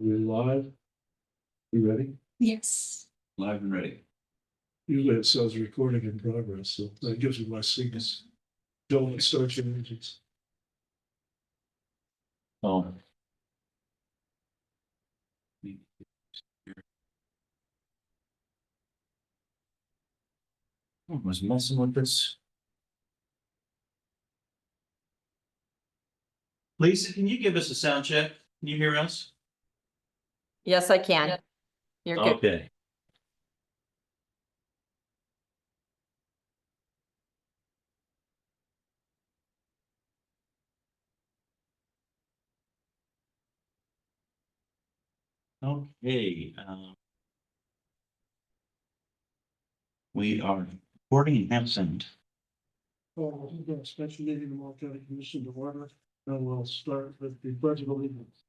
We're live. You ready? Yes. Live and ready. Usually it says recording in progress, so that gives me my signals. Don't start your engines. Oh. I was messing with this. Lisa, can you give us a sound check? Can you hear us? Yes, I can. You're good. Okay. Okay. We are recording and have sound. Well, we've got a special meeting in the Morrow County Commission to order, and we'll start with the pledge of allegiance.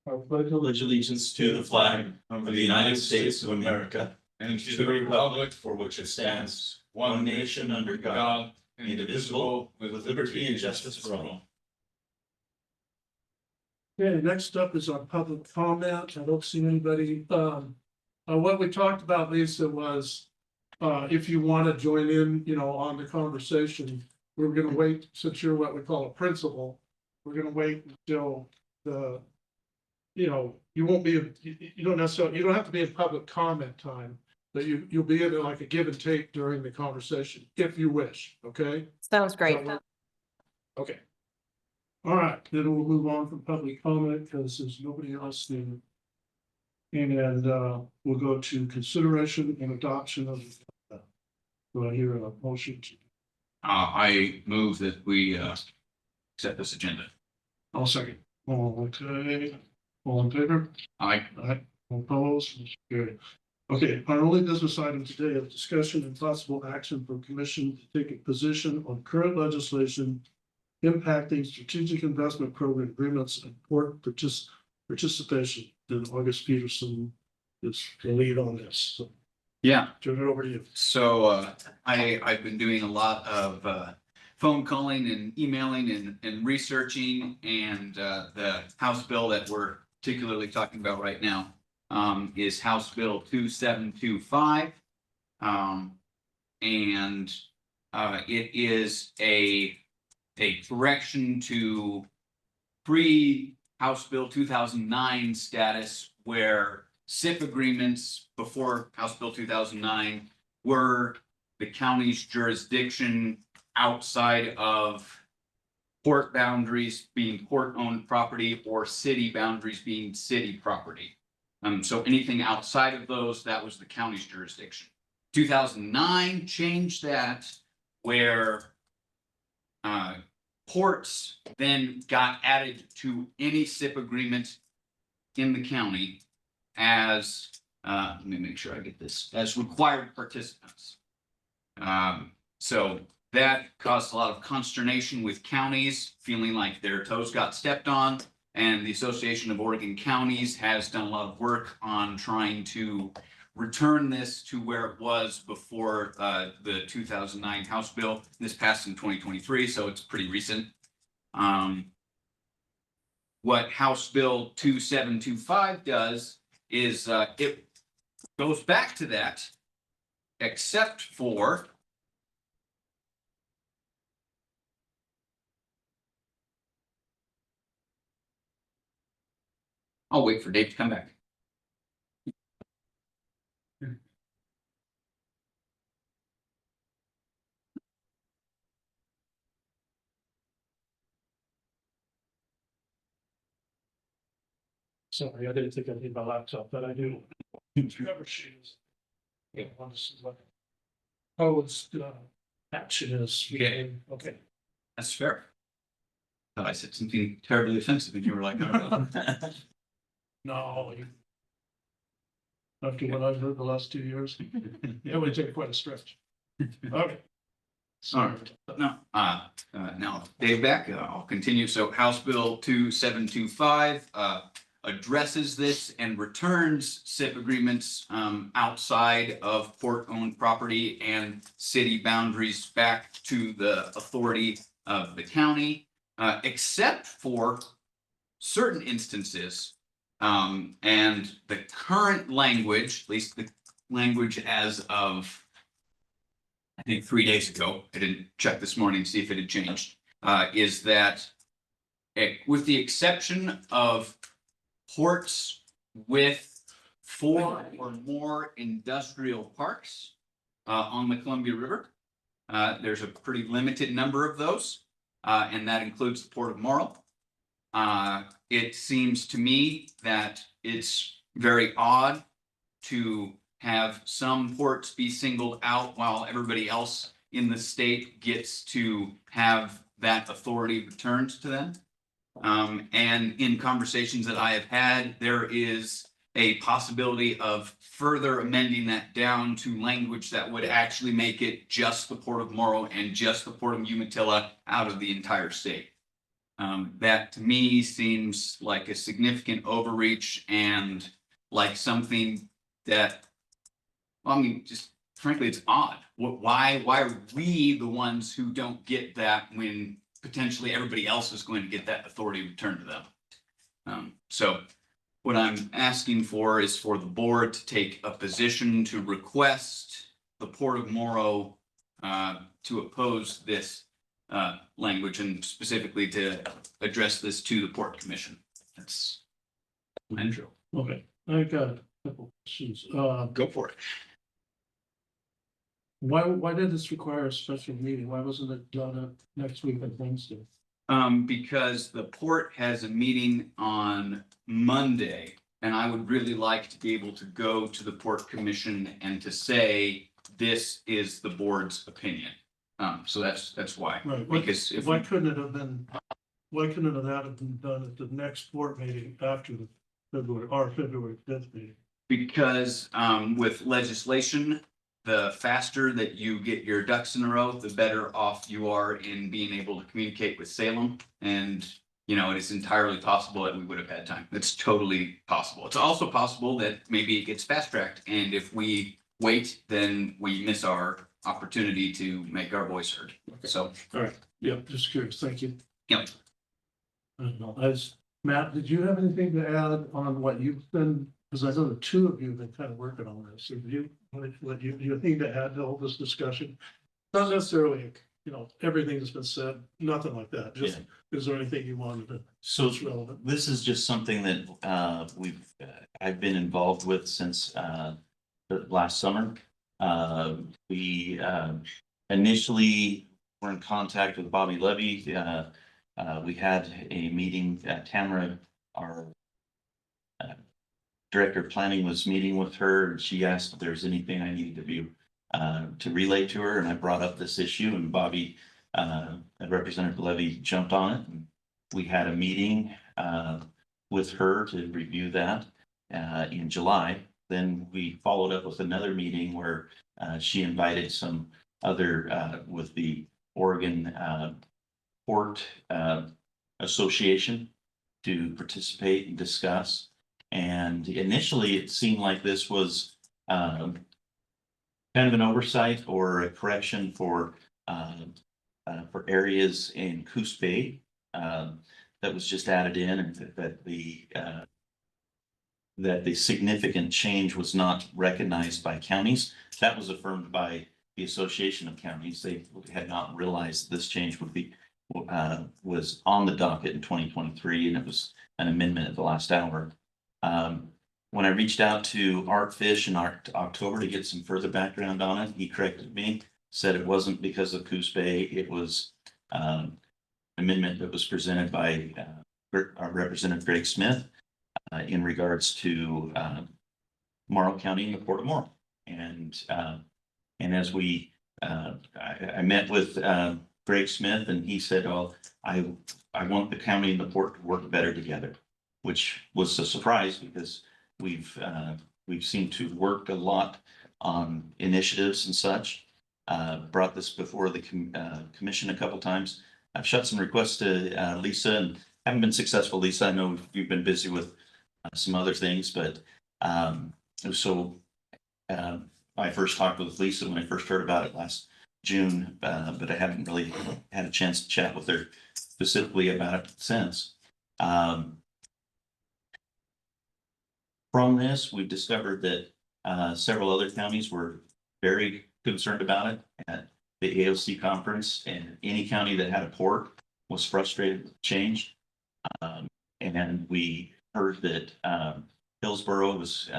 I pledge Pledge allegiance to the flag of the United States of America and to the republic for which it stands, one nation under God, indivisible, with liberty and justice for all. Okay, next up is our public comment. I don't see anybody. What we talked about, Lisa, was if you want to join in, on the conversation, we're gonna wait, since you're what we call a principal, we're gonna wait until you won't be, you don't necessarily, you don't have to be in public comment time, but you'll be in like a give and take during the conversation, if you wish, okay? Sounds great. Okay. All right, then we'll move on from public comment because there's nobody else there. And we'll go to consideration and adoption of. Do I hear a motion? I move that we accept this agenda. I'll second. Okay, all in favor? I Aye, all opposed? Carried. Okay, our only business item today is discussion and possible action for commission to take a position on current legislation impacting strategic investment program agreements and port participation. Then August Peterson is the lead on this. So yeah. turn it over to you. So I've been doing a lot of phone calling and emailing and researching, and the House bill that we're particularly talking about right now is House Bill 2725. And it is a correction to pre-House Bill 2009 status, where SIP agreements before House Bill 2009 were the county's jurisdiction outside of port boundaries being port-owned property or city boundaries being city property. So anything outside of those, that was the county's jurisdiction. 2009 changed that, where ports then got added to any SIP agreement in the county as, let me make sure I get this, as required participants. So that caused a lot of consternation with counties feeling like their toes got stepped on. And the Association of Oregon Counties has done a lot of work on trying to return this to where it was before the 2009 House bill. This passed in 2023, so it's pretty recent. What House Bill 2725 does is it goes back to that, except for I'll wait for Dave to come back. Sorry, I didn't think I need my laptop, but I do. Cover sheets. Yeah, one is what. Oh, it's action is. Okay. Okay. That's fair. Thought I said something terribly offensive and you were like, oh, no. No. After what I've heard the last 2 years, it would take quite a stretch. Okay. All right. No, now Dave back, I'll continue. So House Bill 2725 addresses this and returns SIP agreements outside of port-owned property and city boundaries back to the authority of the county, except for certain instances, and the current language, at least the language as of, I think 3 days ago, I didn't check this morning to see if it had changed, is that with the exception of ports with 4 or more industrial parks on the Columbia River, there's a pretty limited number of those, and that includes the Port of Morrow. It seems to me that it's very odd to have some ports be singled out while everybody else in the state gets to have that authority returned to them. And in conversations that I have had, there is a possibility of further amending that down to language that would actually make it just the Port of Morrow and just the Port of Umatilla out of the entire state. That to me seems like a significant overreach and like something that, well, I mean, just frankly, it's odd. Why are we the ones who don't get that when potentially everybody else is going to get that authority returned to them? So what I'm asking for is for the board to take a position to request the Port of Morrow to oppose this language, and specifically to address this to the Port Commission. That's my intro. Okay, I got a couple questions. Go for it. Why did this require a special meeting? Why wasn't it done next week on Wednesday? Because the port has a meeting on Monday, and I would really like to be able to go to the Port Commission and to say, this is the board's opinion. So that's why. Right, Because if why couldn't it have been, why couldn't it have been done at the next board meeting after the February 5th meeting? Because with legislation, the faster that you get your ducks in a row, the better off you are in being able to communicate with Salem. And, you know, it is entirely possible that we would have had time. It's totally possible. It's also possible that maybe it gets fast tracked. And if we wait, then we miss our opportunity to make our voice heard. So, All right, yep, just curious, thank you. Yep. I don't know, Matt, did you have anything to add on what you've been, because I know the two of you have been kind of working on this, so what you need to add to all this discussion? Not necessarily, you know, everything that's been said, nothing like that, just, is there anything you wanted to, So that's relevant? this is just something that I've been involved with since the last summer. We initially were in contact with Bobby Levy. We had a meeting, Tamara, our director of planning, was meeting with her, and she asked if there's anything I needed to be to relay to her, and I brought up this issue, and Bobby and Representative Levy jumped on it, and we had a meeting with her to review that in July. Then we followed up with another meeting where she invited some other with the Oregon Port Association to participate and discuss. And initially, it seemed like this was kind of an oversight or a correction for areas in Coos Bay that was just added in, and that the significant change was not recognized by counties. That was affirmed by the Association of Counties. They had not realized this change would be was on the docket in 2023, and it was an amendment at the last hour. When I reached out to Art Fish in October to get some further background on it, he corrected me, said it wasn't because of Coos Bay. It was amendment that was presented by Representative Greg Smith in regards to Morrow County and the Port of Morrow. And as we, I met with Greg Smith, and he said, "Oh, I want the county and the port to work better together," which was a surprise because we've seemed to work a lot on initiatives and such. Brought this before the commission a couple times. I've shot some requests to Lisa and haven't been successful. Lisa, I know you've been busy with some other things, but I first talked with Lisa when I first heard about it last June, but I haven't really had a chance to chat with her specifically about it since. From this, we've discovered that several other counties were very concerned about it at the AOC conference, and any county that had a port was frustrated with the change. And we heard that Hillsborough was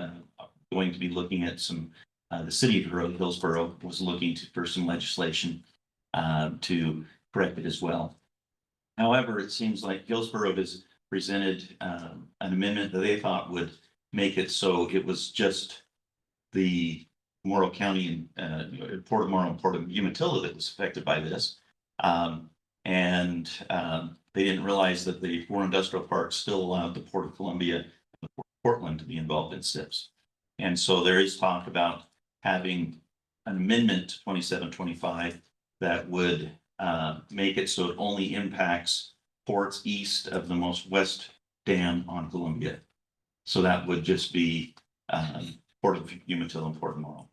going to be looking at some, the city of Hillsborough was looking for some legislation to correct it as well. However, it seems like Hillsborough has presented an amendment that they thought would make it so it was just the Morrow County and Port of Morrow and Port of Umatilla that was affected by this. They didn't realize that the 4 industrial parks still allowed the Port of Columbia and the Port of Portland to be involved in SIPs. And so there is talk about having an amendment to 2725 that would make it so it only impacts ports east of the most west dam on Columbia. So that would just be Port of Umatilla and Port of Morrow.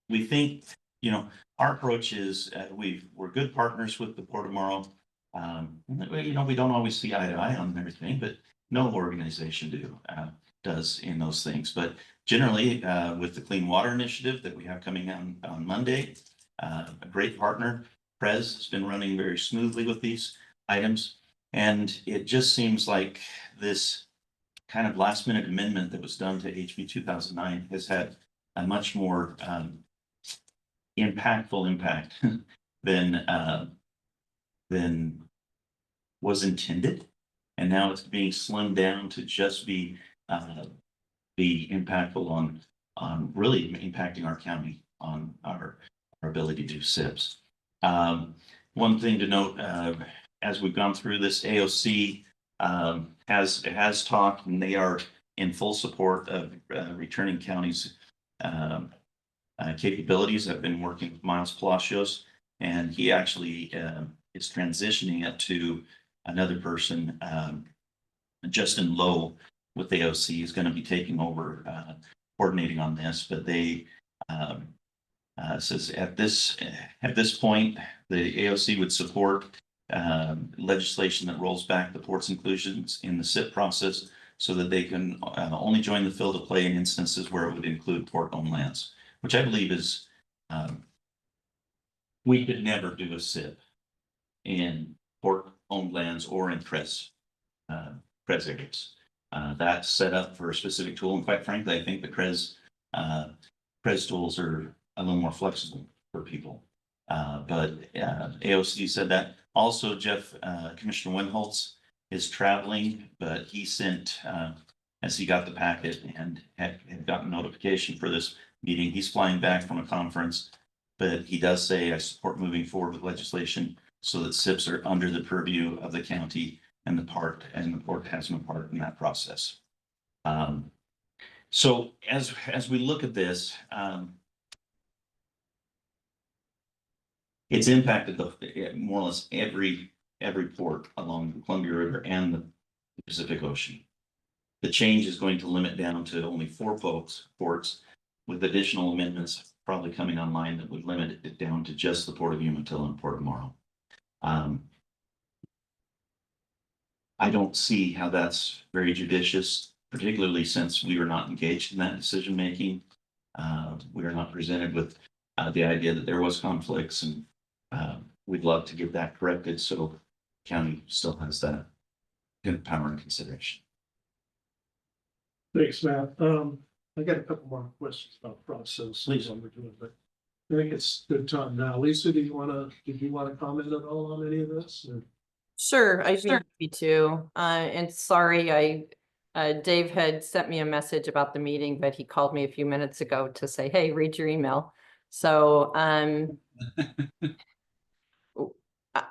We think, you know, our approach is we're good partners with the Port of Morrow. You know, we don't always see eye to eye on everything, but no organization does in those things. But generally, with the Clean Water Initiative that we have coming on Monday, a great partner. Prez has been running very smoothly with these items, and it just seems like this kind of last minute amendment that was done to HB 2009 has had a much more impactful impact than was intended. And now it's being slimmed down to just be impactful on really impacting our county, on our ability to do SIPs. One thing to note, as we've gone through this, AOC has talked, and they are in full support of returning counties' capabilities. I've been working with Miles Palacios, and he actually is transitioning it to another person. Justin Lowe with AOC is going to be taking over coordinating on this, but they says at this point, the AOC would support legislation that rolls back the port's inclusions in the SIP process so that they can only join the field of play in instances where it would include port-owned lands, which I believe is we could never do a SIP in port-owned lands or in Prez areas. That's set up for a specific tool, and quite frankly, I think the Prez tools are a little more flexible for people. But AOC said that. Also, Commissioner Winholtz is traveling, but he sent, as he got the packet and had gotten notification for this meeting, he's flying back from a conference, but he does say, I support moving forward with legislation so that SIPs are under the purview of the county and the port has no part in that process. So as we look at this, it's impacted more or less every port along the Columbia River and the Pacific Ocean. The change is going to limit down to only 4 ports, with additional amendments probably coming online that would limit it down to just the Port of Umatilla and Port of Morrow. I don't see how that's very judicious, particularly since we were not engaged in that decision making. We are not presented with the idea that there was conflicts, and we'd love to get that corrected so the county still has that power and consideration. Thanks, Matt. I got a couple more questions about process. Please. We're doing, but I think it's good time now. Lisa, did you want to comment at all on any of this? Or? Sure, I'd be happy to. And sorry, Dave had sent me a message about the meeting, but he called me a few minutes ago to say, hey, read your email. So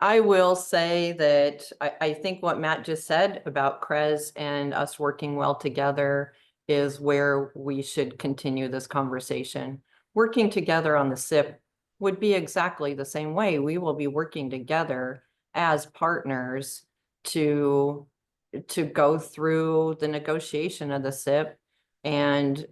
I will say that I think what Matt just said about Krez and us working well together is where we should continue this conversation. Working together on the SIP would be exactly the same way. We will be working together as partners to go through the negotiation of the SIP and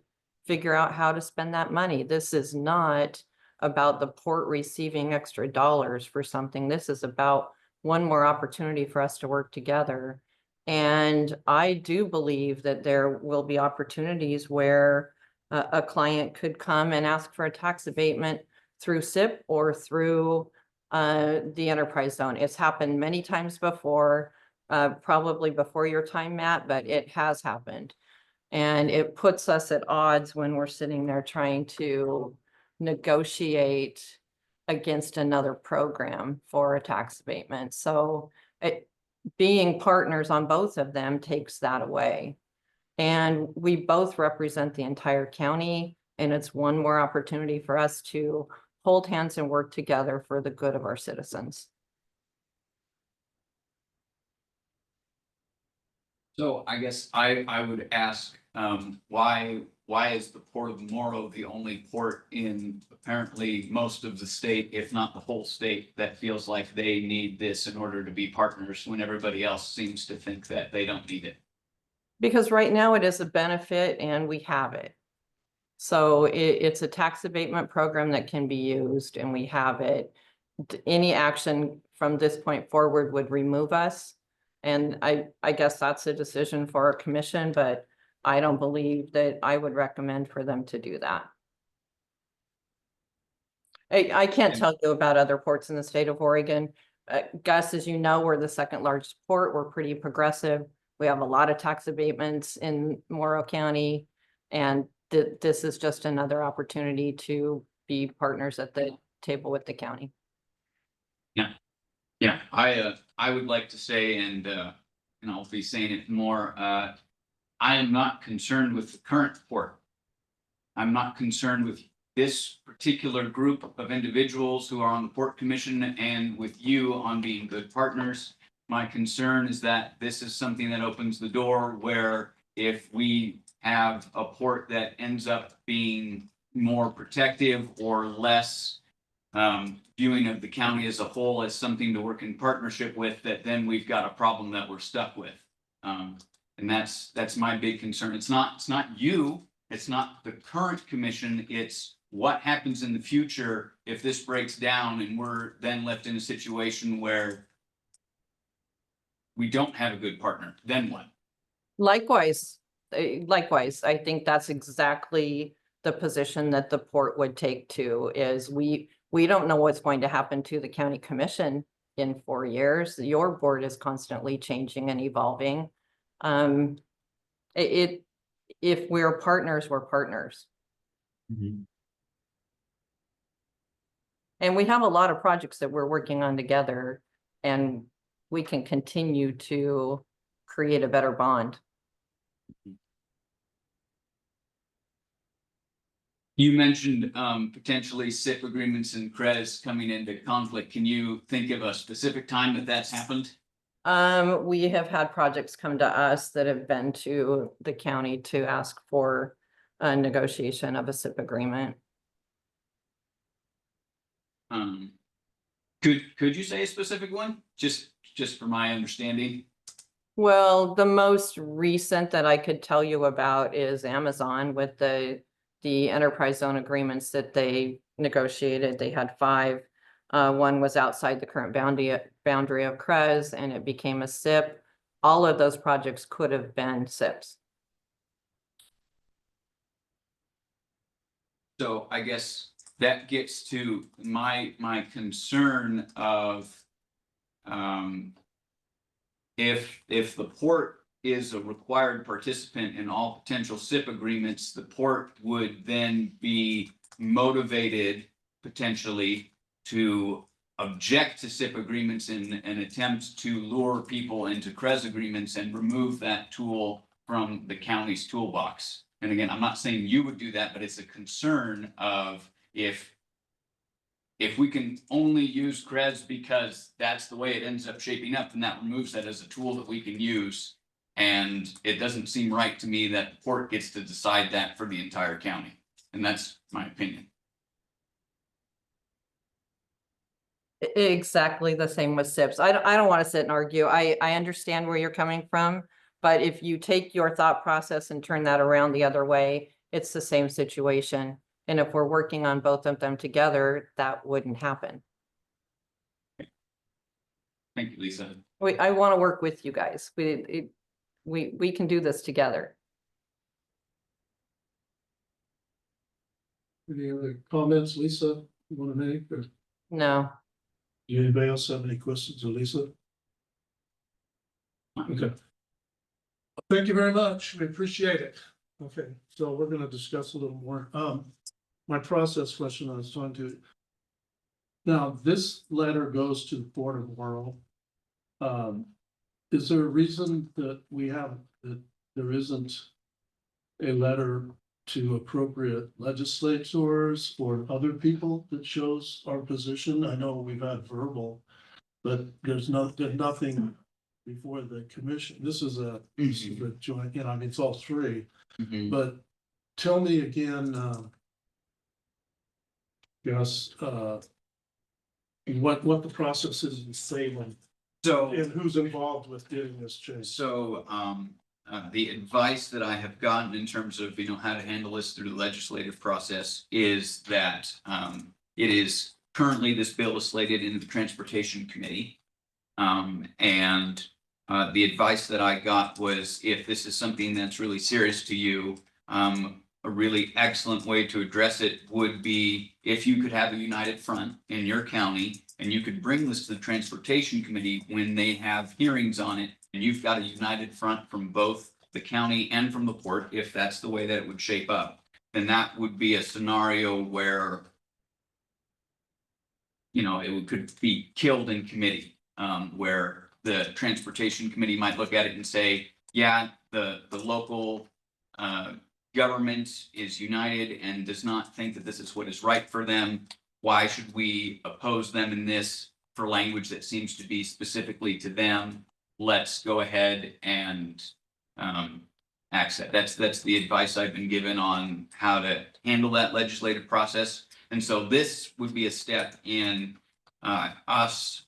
figure out how to spend that money. This is not about the port receiving extra dollars for something. This is about one more opportunity for us to work together And I do believe that there will be opportunities where a client could come and ask for a tax abatement through SIP or through the enterprise zone. It's happened many times before, probably before your time, Matt, but it has happened. And it puts us at odds when we're sitting there trying to negotiate against another program for a tax abatement. So being partners on both of them takes that away. And we both represent the entire county, and it's one more opportunity for us to hold hands and work together for the good of our citizens. So I guess I would ask, why is the Port of Morrow the only port in apparently most of the state, if not the whole state, that feels like they need this in order to be partners when everybody else seems to think that they don't need it? Because right now it is a benefit and we have it. So it's a tax abatement program that can be used and we have it. Any action from this point forward would remove us. And I guess that's a decision for our commission, but I don't believe that I would recommend for them to do that. I can't tell you about other ports in the state of Oregon. Gus, as you know, we're the second largest port. We're pretty progressive. We have a lot of tax abatements in Morrow County. And this is just another opportunity to be partners at the table with the county. Yeah, I would like to say, and I'll be saying it more, I am not concerned with the current port. I'm not concerned with this particular group of individuals who are on the Port Commission and with you on being good partners. My concern is that this is something that opens the door where if we have a port that ends up being more protective or less viewing of the county as a whole as something to work in partnership with, that then we've got a problem that we're stuck with. And that's my big concern. It's not you, it's not the current commission, it's what happens in the future if this breaks down and we're then left in a situation where we don't have a good partner, then what? Likewise, I think that's exactly the position that the port would take too, is we don't know what's going to happen to the county commission in 4 years. Your board is constantly changing and evolving. If we're partners, we're partners. And we have a lot of projects that we're working on together, and we can continue to create a better bond. You mentioned potentially SIP agreements and CREZ coming into conflict. Can you think of a specific time that that's happened? We have had projects come to us that have been to the county to ask for a negotiation of a SIP agreement. Could you say a specific one? Just for my understanding. Well, the most recent that I could tell you about is Amazon with the enterprise zone agreements that they negotiated. They had 5. One was outside the current boundary of CREZ and it became a SIP. All of those projects could have been SIPs. So I guess that gets to my concern of if the port is a required participant in all potential SIP agreements, the port would then be motivated potentially to object to SIP agreements in an attempt to lure people into CREZ agreements and remove that tool from the county's toolbox. And again, I'm not saying you would do that, but it's a concern of if we can only use CREZ because that's the way it ends up shaping up, then that removes that as a tool that we can use. And it doesn't seem right to me that the port gets to decide that for the entire county. And that's my opinion. Exactly the same with SIPs. I don't want to sit and argue. I understand where you're coming from, but if you take your thought process and turn that around the other way, it's the same situation. And if we're working on both of them together, that wouldn't happen. Thank you, Lisa. I want to work with you guys. We can do this together. Any other comments, Lisa, you want to make, or No, do anybody else have any questions, of Lisa? Okay. Thank you very much. We appreciate it. Okay, so we're gonna discuss a little more. My process question I was trying to. Now, this letter goes to the Board of Morrow. Is there a reason that that there isn't a letter to appropriate legislators or other people that shows our position? I know we've had verbal, but there's nothing before the commission. This is a joint, I mean, it's all three, but tell me again, yes, what the process is in Salem So. and who's involved with getting this changed. So, the advice that I have gotten in terms of, how to handle this through the legislative process is that, it is currently, this bill is slated into the Transportation Committee. And, the advice that I got was, if this is something that's really serious to you, a really excellent way to address it would be if you could have a united front in your county and you could bring this to the Transportation Committee when they have hearings on it, and you've got a united front from both the county and from the port, if that's the way that it would shape up, then that would be a scenario where it could be killed in committee, where the Transportation Committee might look at it and say, yeah, the local government is united and does not think that this is what is right for them. Why should we oppose them in this for language that seems to be specifically to them? Let's go ahead and accept. That's the advice I've been given on how to handle that legislative process. And so this would be a step in us,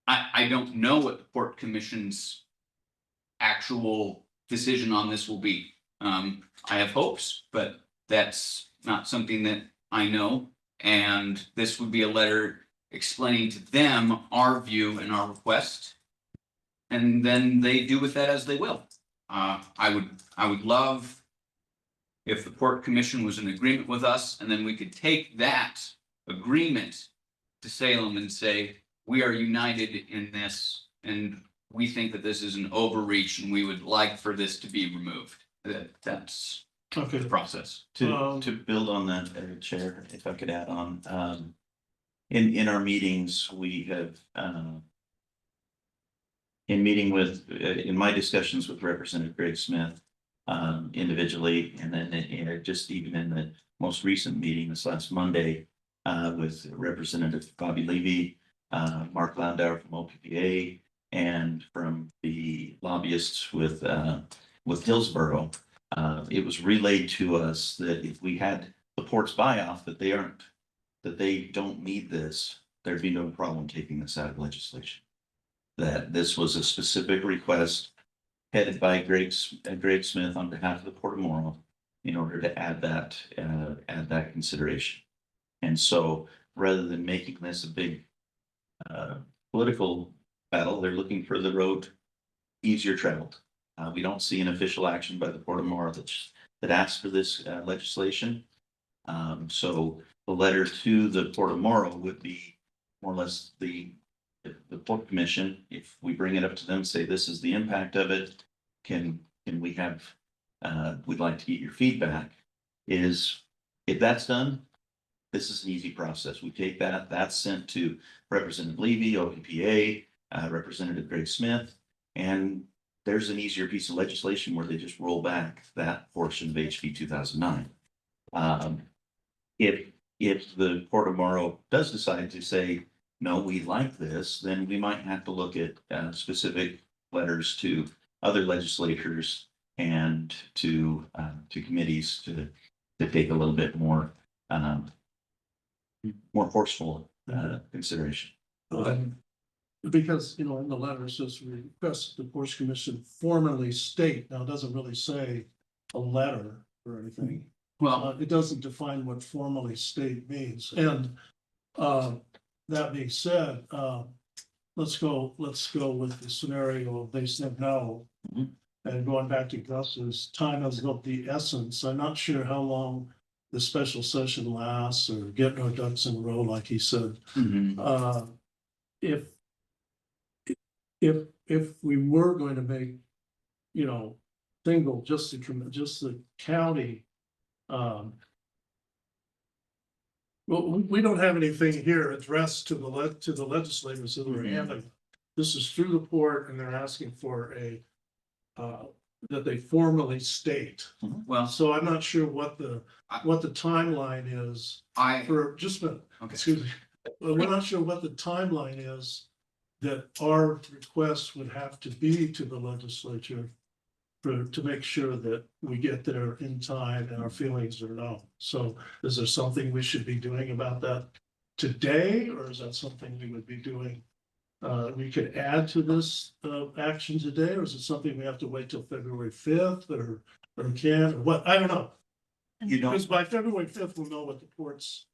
I don't know what the Port Commission's actual decision on this will be. I have hopes, but that's not something that I know. And this would be a letter explaining to them our view and our request. And then they do with that as they will. I would love if the Port Commission was in agreement with us, and then we could take that agreement to Salem and say, we are united in this, and we think that this is an overreach, and we would like for this to be removed. That's Okay, the process. To build on that, Chair, if I could add on, in our meetings, we have, in my discussions with Representative Greg Smith, individually, and then just even in the most recent meeting this last Monday, with Representative Bobby Levy, Mark Landauer from OPPA, and from the lobbyists with Hillsborough, it was relayed to us that if we had the port's buy-off, that they don't need this, there'd be no problem taking this out of legislation. That this was a specific request headed by Greg Smith on behalf of the Port of Morrow in order to add that consideration. And so rather than making this a big political battle, they're looking for the road easier traveled. We don't see an official action by the Port of Morrow that asks for this legislation. So the letter to the Port of Morrow would be more or less the Port Commission. If we bring it up to them, say this is the impact of it, can we have? We'd like to get your feedback. If that's done, this is an easy process. We take that's sent to Representative Levy, OPPA, Representative Greg Smith, and there's an easier piece of legislation where they just roll back that portion of HB 2009. If the Port of Morrow does decide to say, no, we like this, then we might have to look at specific letters to other legislators and to committees to take a little bit more forceful consideration. Because, in the letter it says we request the Ports Commission formally state, now it doesn't really say a letter or anything. Well, It doesn't define what formally state means, and that being said, let's go with the scenario, they said no. Mhm. And going back to Gus's, time is of the essence. I'm not sure how long the special session lasts or getting our ducks in a row, like he said. Uh, if we were going to make, you know, single, just the county, well, we don't have anything here addressed to the legislators that are Mhm. handling. This is through the port and they're asking for a, that they formally state. Well, So I'm not sure what the timeline is I, for, just a minute, okay, excuse me. Well, we're not sure what the timeline is that our request would have to be to the legislature to make sure that we get there in time and our feelings are known. So is there something we should be doing about that today, or is that something we would be doing? We could add to this action today, or is it something we have to wait till February 5th or can, or what? I don't know. You don't, Because by February 5th, we'll know what the port's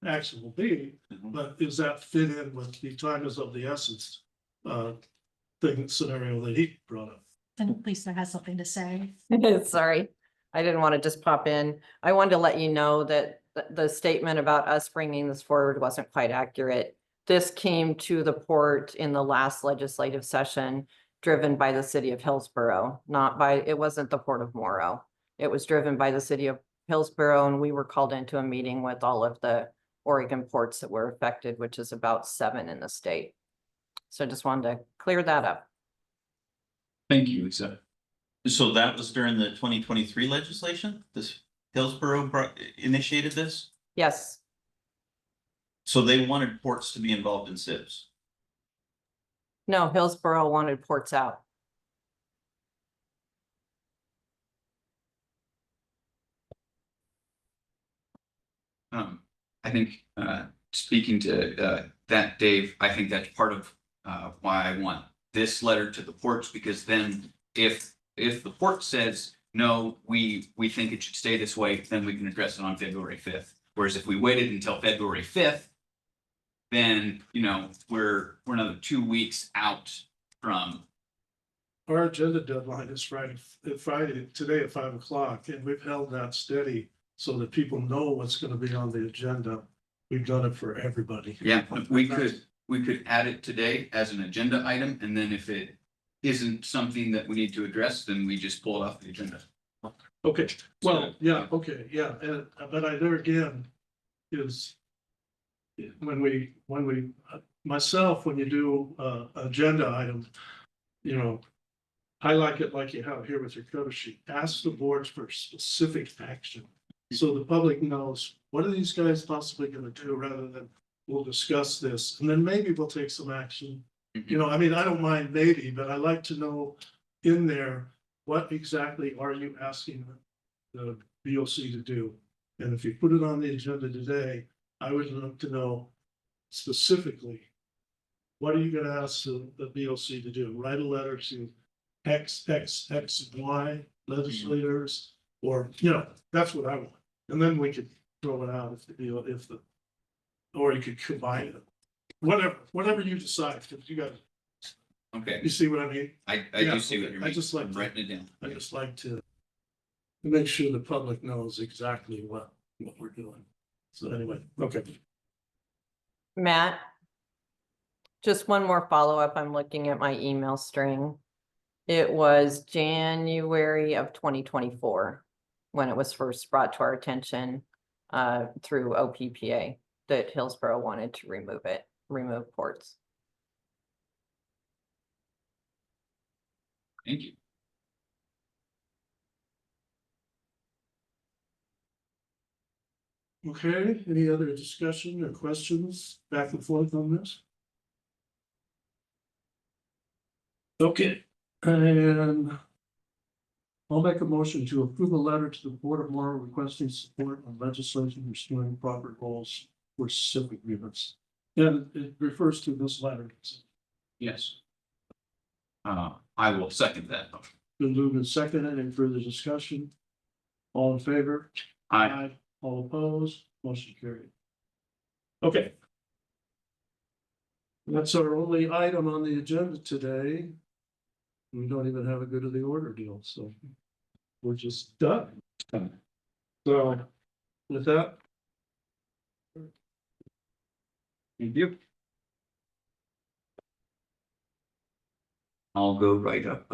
action will be, Mhm. but does that fit in with the time is of the essence scenario that he brought up? And Lisa has something to say. Sorry, I didn't want to just pop in. I wanted to let you know that the statement about us bringing this forward wasn't quite accurate. This came to the port in the last legislative session, driven by the city of Hillsborough, it wasn't the Port of Morrow. It was driven by the city of Hillsborough, and we were called into a meeting with all of the Oregon ports that were affected, which is about 7 in the state. So I just wanted to clear that up. thank you, Lisa. so that was during the 2023 legislation? This Hillsborough initiated this? Yes, So they wanted ports to be involved in SIBs. no, Hillsborough wanted ports out. I think, speaking to, that, Dave, I think that's part of, why I want this letter to the ports, because then if the port says, no, we think it should stay this way, then we can address it on February 5th. Whereas if we waited until February 5th, then, you know, we're another 2 weeks out from, Our agenda deadline is Friday, today at 5 o'clock, and we've held that steady so that people know what's gonna be on the agenda. We've done it for everybody. yeah, we could add it today as an agenda item, and then if it isn't something that we need to address, then we just pull it off the agenda. Okay, well, yeah, okay, yeah, and, but there again is when we, myself, when you do, agenda items, you know, I like it like you have here with your cover sheet, ask the boards for specific action. So the public knows, what are these guys possibly gonna do, rather than we'll discuss this, and then maybe we'll take some action. You know, I mean, I don't mind maybe, but I like to know in there, what exactly are you asking the BOC to do? And if you put it on the agenda today, I would like to know specifically, what are you gonna ask the BOC to do? Write a letter to X, Y legislators, or, you know, that's what I want. And then we could throw it out or you could combine it. Whatever you decide, because you Okay, see what I mean? I Yeah, do see what okay. you're I just like I'm to- writing it down. I just like to make sure the public knows exactly what we're doing. So anyway, okay. Matt? Just one more follow-up. I'm looking at my email string. It was January of 2024 when it was first brought to our attention through OPPA that Hillsborough wanted to remove ports. Thank you. Okay, any other discussion or questions back and forth on this? Okay, and I'll make a motion to approve a letter to the Board of Morrow requesting support on legislation restoring proper goals for civic agreements. And it refers to this letter. Yes. I will second that. Been moved and seconded. Any further discussion? All in favor? I, All opposed? Motion carried. Okay. That's our only item on the agenda today. We don't even have a good of the order deal, so we're just done. So with that, Thank you. I'll go write up